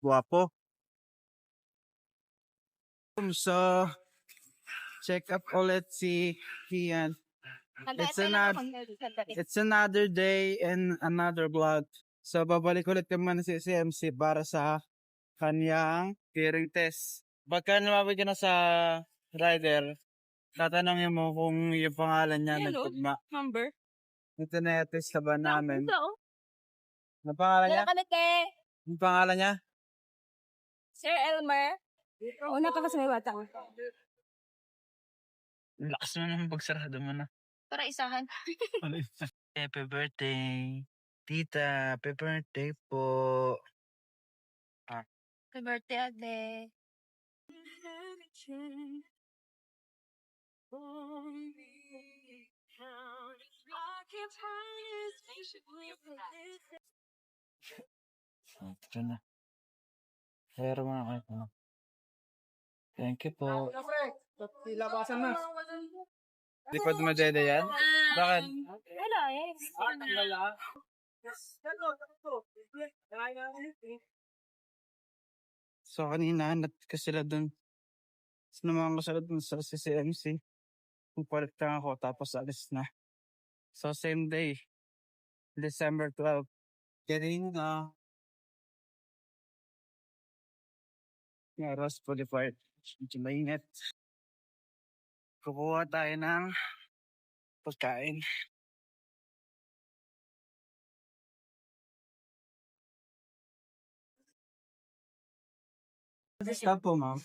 Guwapo. So, check up ulit si Kian. It's another day and another vlog. So, babalik ulit naman si CMC para sa kanyang hearing test. Pagka lumapit ka na sa rider, tatanungin mo kung yung pangalan niya nagtugma. Number? Ito na test na ba namin? Ano pangalan niya? Yung pangalan niya? Sir Elmer? Una ka kasi may bata. Lakas mo naman pagsarado mo na. Para isahan. Happy birthday. Tita, happy birthday po. Happy birthday, Ate. Ito na. Pero mga kayo. Thank you po. Labasan na. Di pa dumadede yan? Bakit? Wala eh. So kanina, hanap ka sila dun. Sinamahan ko sila dun sa CCMC. Pupalit lang ako, tapos alis na. So same day, December 12. Getting Ross Boulevard. Medyo mainit. Kukuha tayo ng pagkain. Stop po, ma'am.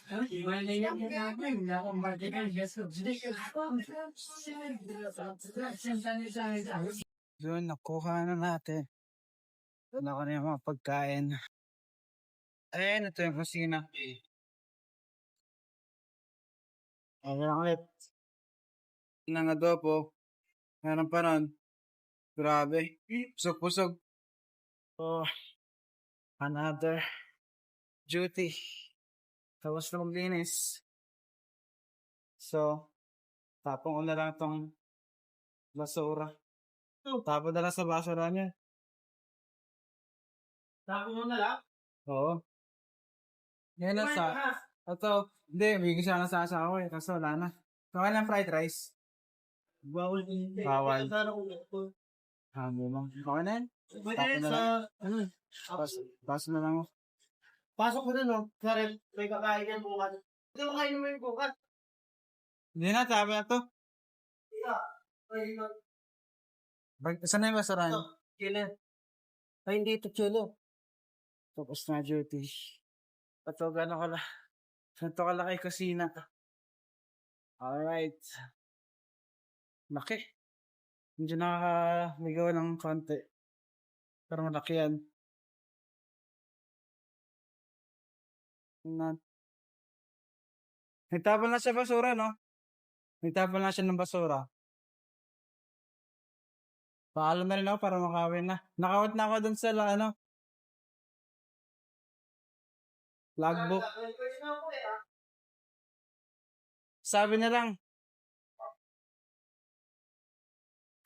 Doon, nakuha na natin. Nakuha na yung mga pagkain. Ayan, ito yung kusina. Ayan lang ulit. Nang adobo. Meron pa nun. Grabe. Pusog-pusog. Oh, another duty. Tapos na maglinis. So, tapong ko na lang itong basura. Tapon na lang sa basura niya. Tapos mo na lang? Oo. Yan lang sa... Ito, hindi, bigyan siya ng sasa ako eh. Kaso wala na. Kaya lang fried rice. Bawal din. Bawal. Hamo mo. Okay na yan? Tapon na lang. Paso na lang ako. Pasok mo dun, no? Sorry, may kakain yan bukas. Hindi mo kain mo yung bukas. Hindi na, sabi na to. Saan na yung basurahan? Chile. Ay, hindi ito chile. Tapos na duty. Ito, gano'n ka lang. Ganito ka lang kay kusina. Alright. Laki. Medyo nakakaligaw ng konti. Pero malaki yan. Nagtapon na siya basura, no? Nagtapon na siya ng basura. Paalam na rin ako para makawin na. Nakawat na ako dun sa, logbook. Sabi na lang.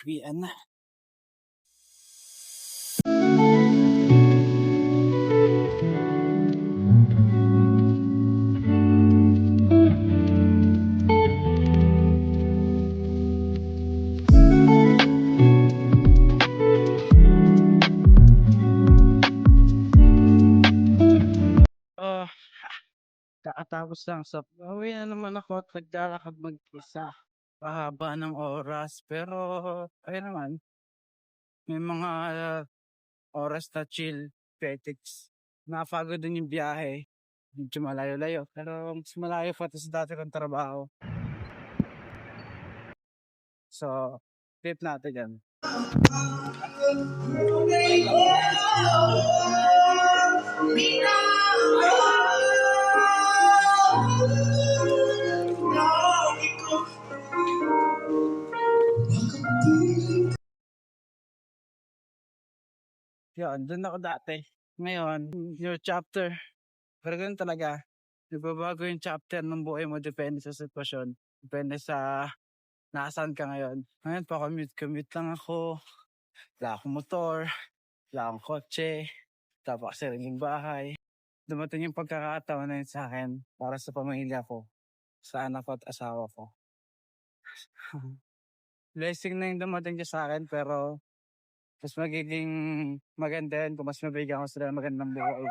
Bian na. Kakatapos lang. So, uwi na naman ako at naglalakad mag-isa. Pahaba ng oras. Pero, ayun naman. May mga oras na chill. Petics. Napagod din yung biyahe. Medyo malayo-layo. Pero mas malayo pa ito sa dati kong trabaho. So, tip natin yan. Yun, dun ako dati. Ngayon, new chapter. Pero ganun talaga. Nagbabago yung chapter ng buhay mo. Depende sa sitwasyon. Depende sa nasaan ka ngayon. Ngayon pa commute lang ako. Wala akong motor. Wala akong kotse. Tapos sariling bahay. dumating yung pagkakataon na yun sa akin para sa pamilya ko, sa anak ko at asawa ko. Blessing na yung dumating siya sa akin pero mas magiging maganda yun kung mas mabigyan ko sila ng magandang buhay.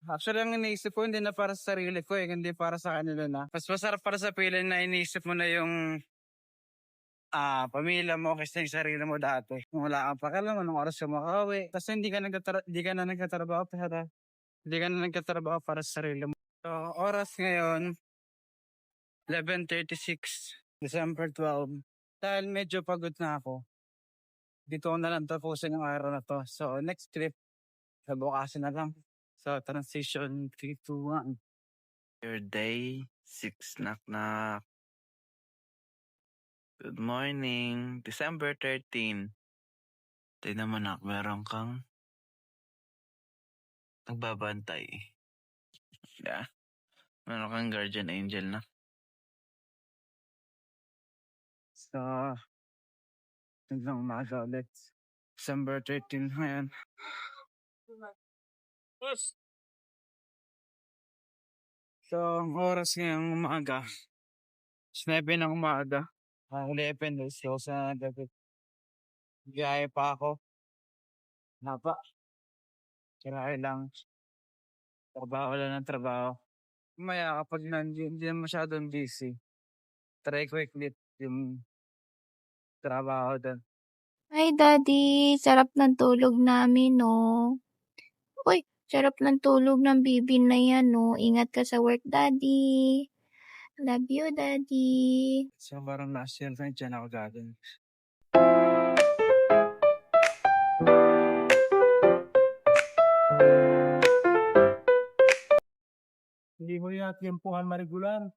Actually, ang iniisip ko hindi na para sa sarili ko hindi para sa kanila na. Mas masarap para sa piling na iniisip mo na yung pamilya mo kasi yung sarili mo dati. Kung wala kang pakialam, anong oras ka makauwi. Kasi hindi ka na nagtatrabaho para sa sarili mo. So, oras ngayon, 11:36, December 12. Dahil medyo pagod na ako, dito ko na lang tapusin yung araw na to. So, next trip, bukasin na lang. So, transition 3, 2, 1. Your day, 6 knock. Good morning, December 13. Tignan mo nak, meron kang nagbabantay. Yeah. Meron kang guardian angel na. So, hanggang umaga ulit. December 13 ngayon. So, ang oras ngayong umaga, 9 ng umaga. 11 days ako sa gabi. Biyahe pa ako. Hapa. Kirahe lang. Trabaho lang ng trabaho. Maya kapag hindi na masyadong busy, try ko i-clip yung trabaho doon. Hi, Daddy. Sarap ng tulog namin, no? Uy, sarap ng tulog ng bibi na yan, no? Ingat ka sa work, Daddy. Love you, Daddy. So, parang last year na dyan ako gagawin. Hindi mo yung atyempuhan marigular.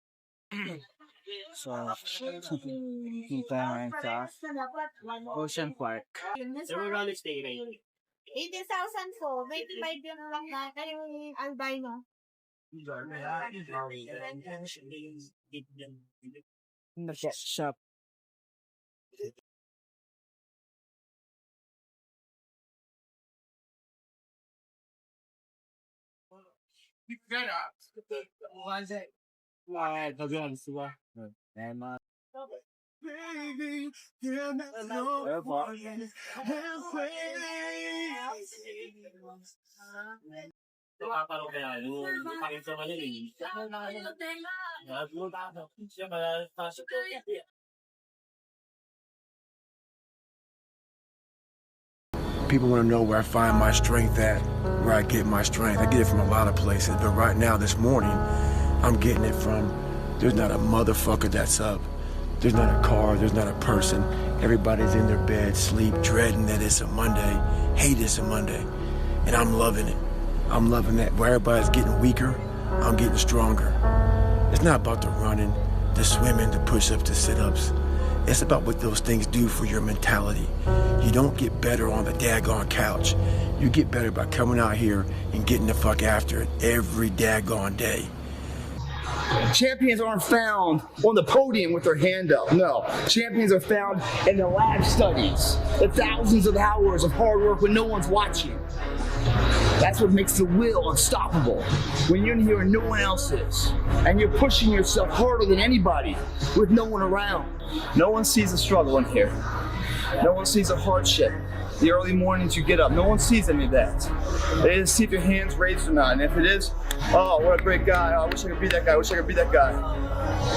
So, kita ngayon sa Ocean Park. 80,000 po. 25 yun lang na. Kayong albino. Shop. People want to know where I find my strength at, where I get my strength. I get it from a lot of places, but right now, this morning, I'm getting it from, there's not a motherfucker that's up. There's not a car, there's not a person. Everybody's in their bed, sleep, dreading that it's a Monday, hate it's a Monday. And I'm loving it. I'm loving that. Where everybody's getting weaker, I'm getting stronger. It's not about the running, the swimming, the push-ups, the sit-ups. It's about what those things do for your mentality. You don't get better on the daggone couch. You get better by coming out here and getting the fuck after it every daggone day. Champions aren't found on the podium with their hand up. No. Champions are found in the lab studies, the thousands of hours of hard work when no one's watching. That's what makes the will unstoppable. When you're in here and no one else is, and you're pushing yourself harder than anybody with no one around. No one sees the struggle in here. No one sees the hardship. The early mornings you get up, no one sees any of that. They just see if your hand's raised or not. And if it is, oh, what a great guy. Oh, I wish I could be that guy. I wish I could be that guy.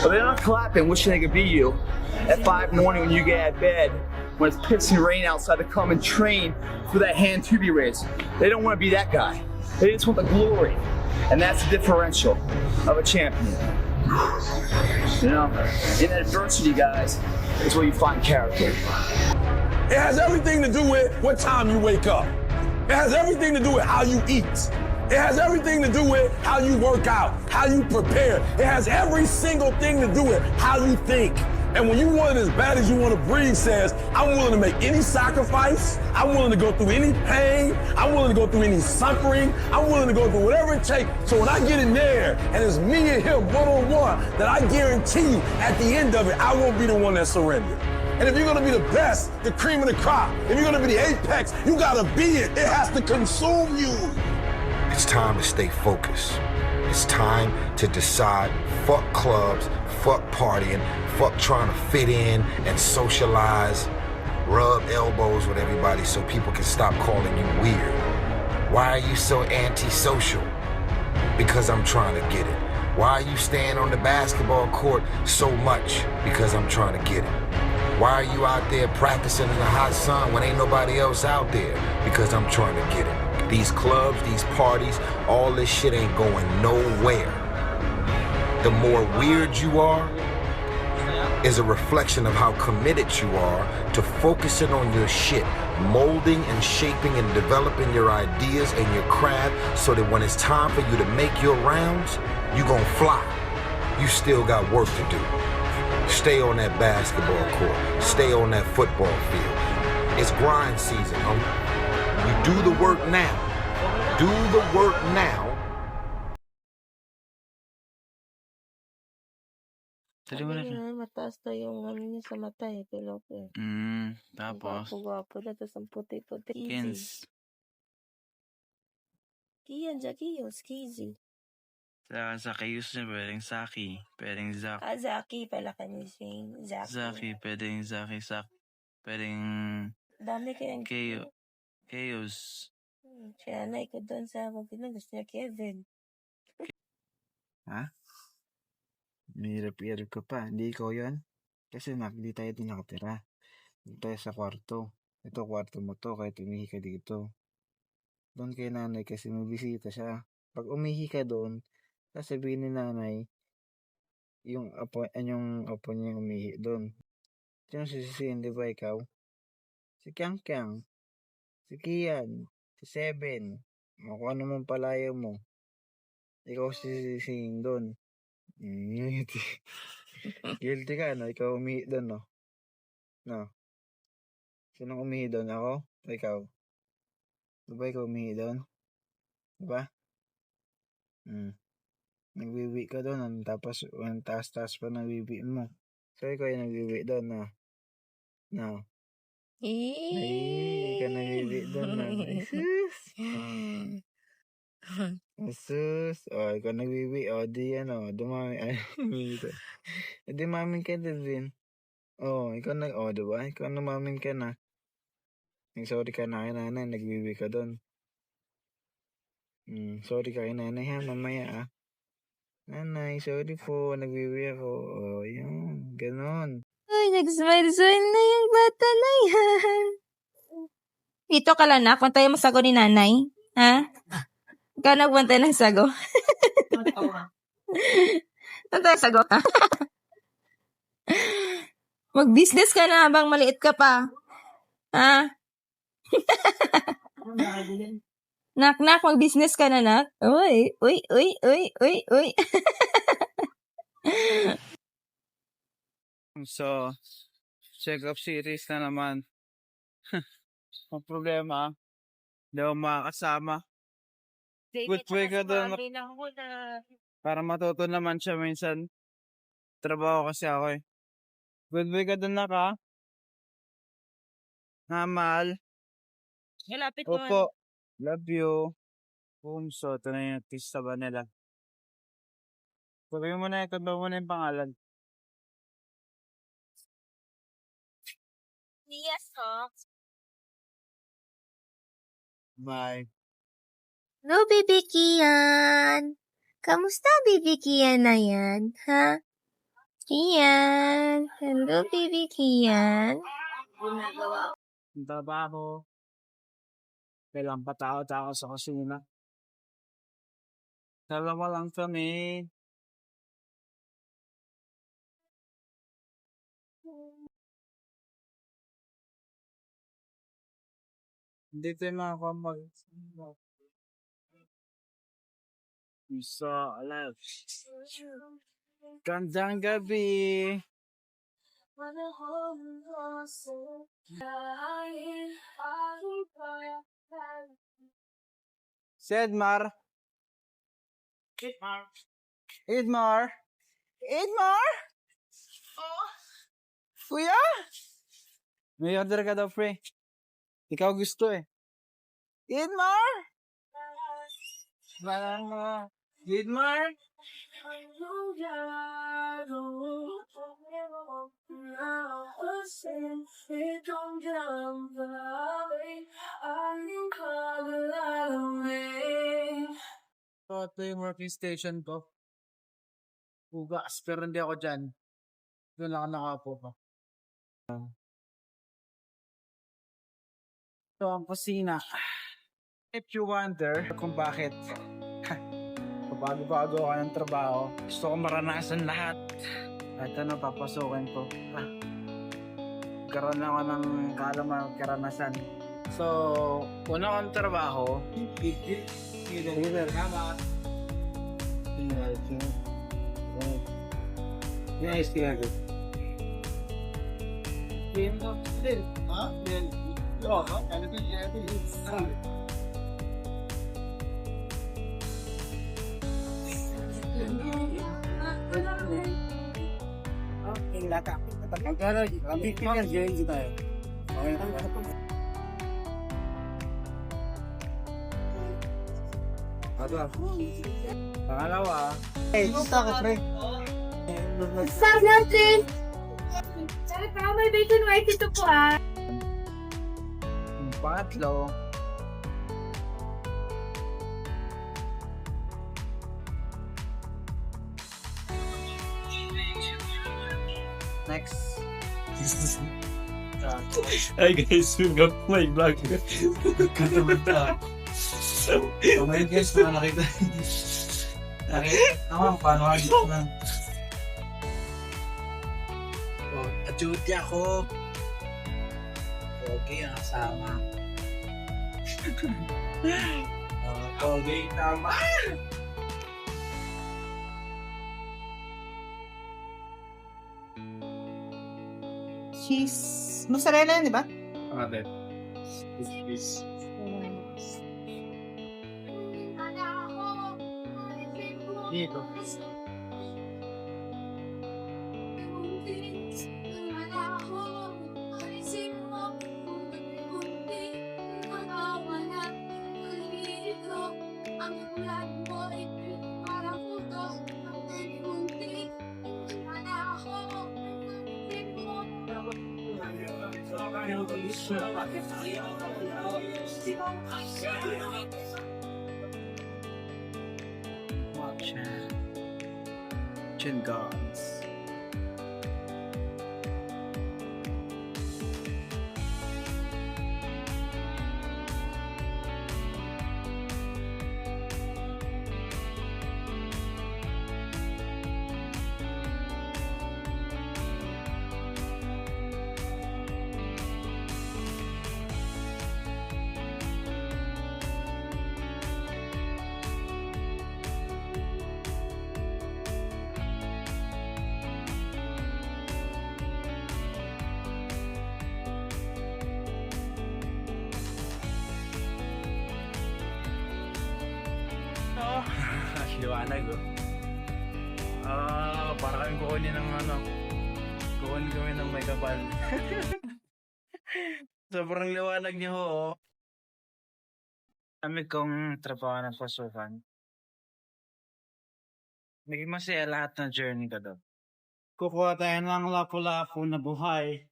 But they're not clapping, wishing they could be you at 5 in the morning when you get out of bed, when it's pissing rain outside, to come and train for that hand to be raised. They don't want to be that guy. They just want the glory. And that's the differential of a champion. You know, in adversity, guys, is where you find character. It has everything to do with what time you wake up. It has everything to do with how you eat. It has everything to do with how you work out, how you prepare. It has every single thing to do with how you think. And when you want it as bad as you want to breathe, says, I'm willing to make any sacrifice. I'm willing to go through any pain. I'm willing to go through any suffering. I'm willing to go through whatever it takes. So when I get in there and it's me and him one-on-one, that I guarantee at the end of it, I won't be the one that surrendered. And if you're gonna be the best, the cream of the crop, if you're gonna be the apex, you gotta be it. It has to consume you. It's time to stay focused. It's time to decide, fuck clubs, fuck partying, fuck trying to fit in and socialize, rub elbows with everybody so people can stop calling you weird. Why are you so antisocial? Because I'm trying to get it. Why are you staying on the basketball court so much? Because I'm trying to get it. Why are you out there practicing in the hot sun when ain't nobody else out there? Because I'm trying to get it. These clubs, these parties, all this shit ain't going nowhere. The more weird you are is a reflection of how committed you are to focusing on your shit, molding and shaping and developing your ideas and your craft so that when it's time for you to make your rounds, you gon' fly. You still got work to do. Stay on that basketball court. Stay on that football field. It's grind season, homie. You do the work now. Do the work now. Tuloy mo na siya. Mataas na yung ano niya sa mata eh. Pilopo. Tapos, Gwapo na. Tapos ang puti-puti. Kins. Kian, Jackie, Skizzy. Sa Kayus na pwedeng Saki. Pwedeng Zak. Zaki pala kanya Shane. Zaki. Pwedeng Zaki. Pwedeng Dami kayang Kayus. Siya na ikaw doon sa Pagpilang. Gusto niya Kevin. Ha? Mahirap-hirap ka pa. Hindi ikaw yun. Kasi hindi tayo doon nakatira. Dito tayo sa kwarto. Ito kwarto mo to kahit umihi ka dito. Doon kay nanay kasi may bisita siya. Pag umihi ka doon, sasabihin ni nanay yung apo niya umihi doon. Sino sisisihin, di ba ikaw? Si Kyang, si Kian, si Seven, o kung ano man palayo mo. Ikaw sisisihin doon. Guilty ka, no? Ikaw umihi doon, no? No? Sinong umihi doon? Ako? O ikaw? Diba ikaw umihi doon? Diba? Nagwiwi ka doon, tapos ang taas-taas pa ng wiwi mo. So, ikaw yung nagwiwi doon, no? No? Ay, ikaw nagwiwi doon, no? Sus! O, ikaw nagwiwi. O, di ano, dumami. Ay, di mamin ka din. O, ikaw diba? Ikaw numamin ka na. Sorry ka na kay nanay, nagwiwi ka doon. Sorry ka kay nanay ha, mamaya ah. Nanay, sorry po, nagwiwi ako. O, yun, ganon. Uy, nag-smile-smile na yung bata na yan. Dito ka lang, nak. Pantay mo sago ni nanay. Ha? Ikaw nagbantay ng sago. Pantay sago ka. Mag-business ka na habang maliit ka pa. Ha? Nak, mag-business ka na, nak. Uy. So, check-up series na naman. Ang problema, hindi ako makakasama. Good way ka doon. Para matuto naman siya minsan. Trabaho kasi ako eh. Good way ka doon na ka. Mahal. Lapit mo. Opo. Love you. So, ito na yung artista ba nila? Sabihin mo na, ikaw mo na yung pangalan. Yes, Hawks. Bye. Hello, Baby Kian. Kamusta, Baby Kian na yan? Ha? Kian. Hello, Baby Kian. Ang trabaho. Kailang patao-tao sa kusina. Dalawa lang kami. Dito yung mga kamag. So, alive. Gandang gabi. Si Edmar. Edmar? Oh? Kuya? May order ka daw, pre. Ikaw gusto eh. Edmar? Parang Gidmar? Ito yung working station ko. Ugas, pero hindi ako dyan. Doon lang ako nakaupo pa. Ito ang kusina. If you wonder kung bakit bago-bago ako ng trabaho, gusto ko maranasan lahat. At ano, papasukin ko. Karoon ako ng karanasan. So, una kong trabaho, pangalawa, Stop natin! Sorry pa, may bacon white ito po yung pangatlo, next. Hi guys, welcome to my vlog. Kanta-kanta. So ngayon guys, nakita naman paano ako na. Duty ako. Okay, ang kasama. Okay, tama. Cheese. Mozzarella yan, di ba? Okay. Dito. Matcha. Chin guns. Liwanag, oh. Para kami kukunin ng kukunin kami ng may kapal. Sobrang liwanag niyo, oh. Kami kong trabaho ng pasukan. Naging masaya lahat ng journey ko doon. Kukuha tayo ng lapu-lapu na buhay.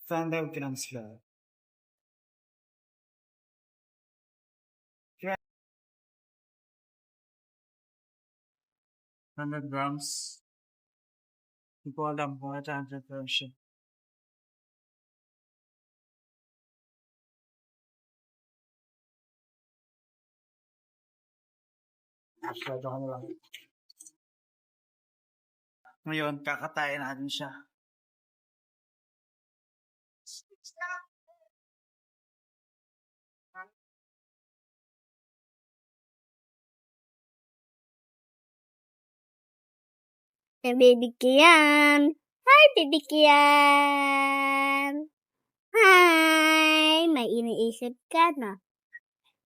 Saan tayo transfer? 100 grams. Hindi ko alam kung ano ang preparation. Masyado ka na lang. Ngayon, kakatayin natin siya. Baby Kian! Hi, Baby Kian! Hi! May iniisip ka na.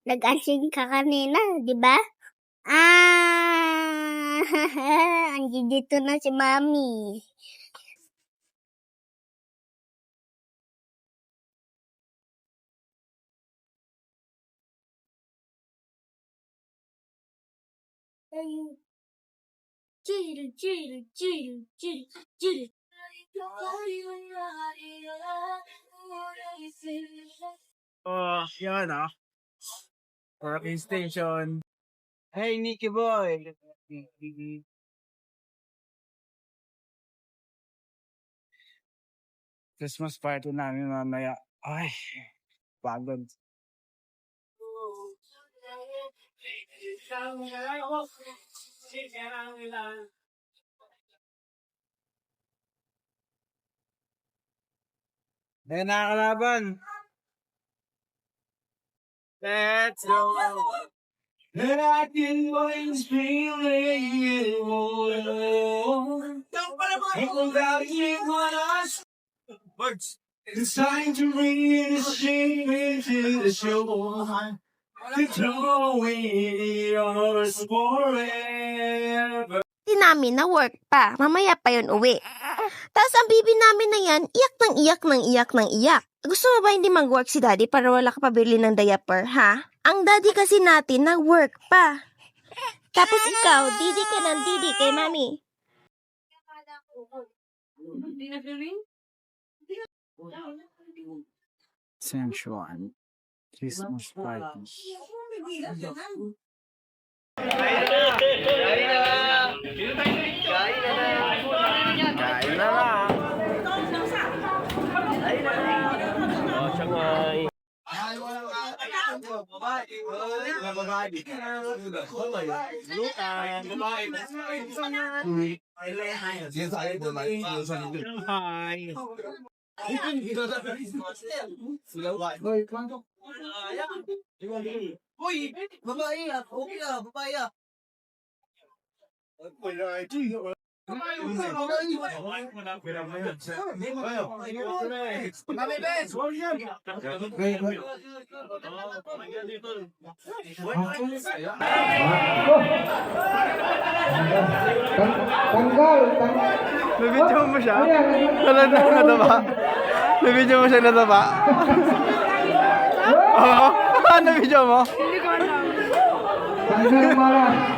Nag-asing ka kanina, di ba? Andiyan dito na si Mami. Oh, yun Parking station. Hey, Nicky boy. Christmas party namin mamaya. Ay, pagod. May nakakalaban. Let's go. And I can always feel it. Words. It's time to bring the shame into the show. To throw away yours forever. Namin na work pa. Mamaya pa yun uwi. Tapos ang bibi namin na yan, iyak ng iyak ng iyak ng iyak. Gusto mo ba hindi mag-work si daddy para wala ka pabili ng diaper, ha? Ang daddy kasi natin nag-work pa. Tapos ikaw, didi ka ng didi kay mami. Sensual. Christmas party. Kain na lang. Uy, babae ah. Okay ah, babae ah. Nabidyo mo siya? Nadaba? Nabidyo mo siya nadaba? Oo? Nabidyo mo? Hindi ko alam.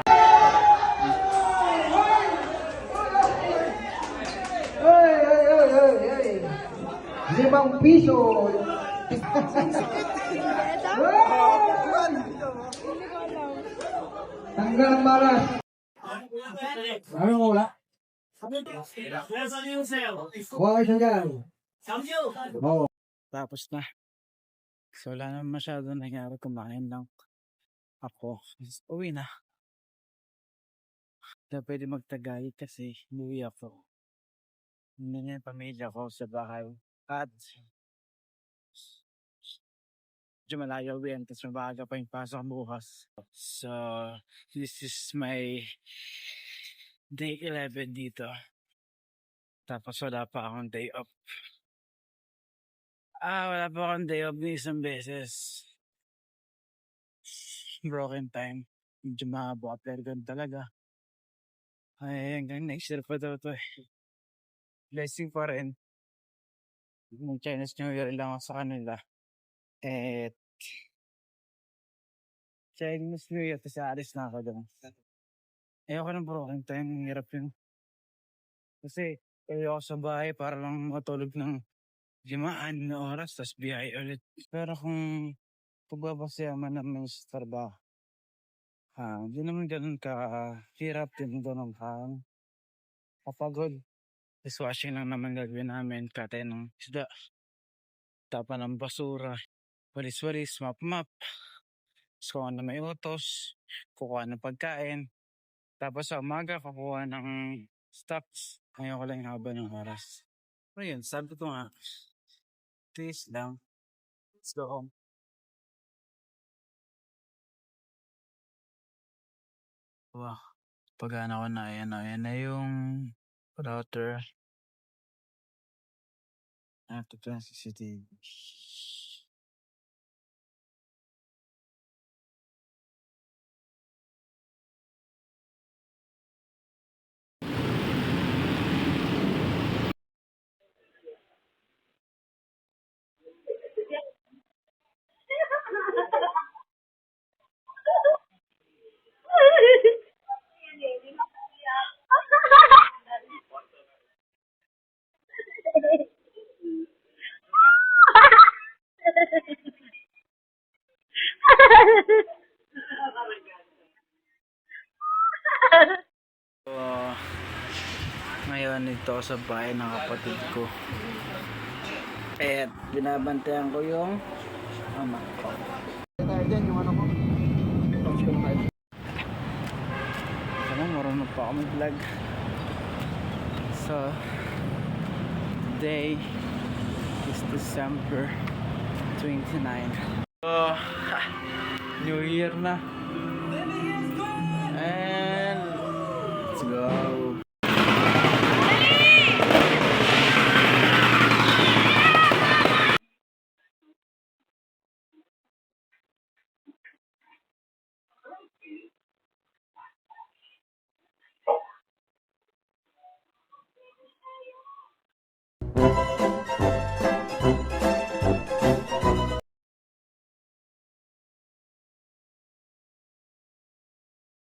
₱5. Tanggal ang malas. Ano mo wala? Kuha kayo dyan. Oo. Tapos na. So, wala naman masyado nangyari. Kumain lang ako. Uwi na. Hindi pwede magtagay kasi umuwi ako. Hindi niya yung pamilya ko sa bahay. At medyo malayo uwian kasi mabaga pa yung pasok bukas. So, this is my day 11 dito. Tapos wala pa akong day off. Wala pa akong day off ni isang beses. Broken time. Medyo mahaba ganun talaga. Ay, hanggang next year pa daw to eh. Blessing pa rin. Yung Chinese New Year lang ako sa kanila. At Chinese New Year, kasi alis na ako doon. Ayoko ng broken time, ang hirap yun. Kasi ayoko sa bahay para lang matulog ng 5 na oras, tapos biyahe ulit. Pero kung pagbabasyaman naman sa trabaho, hindi naman ganun ka-hirap din ganun kapagod. Dishwashing lang naman gagawin namin, katay ng isda, tapa ng basura, walis-walis, map-map, kukuha na may utos, kukuha ng pagkain, tapos sa umaga kukuha ng stocks. Ngayon ko lang yung haba ng oras. Pero yun, sabi ko nga, please lang, let's go home. Wow, pag-ana ko na, ayan na yung router. Ito pa yung CCTV. So, ngayon ito sa bahay ng kapatid ko. At binabantayan ko yung anak ko. Sana marunong pa ako mag-vlog. So, today is December 29. So, New Year na. And let's go.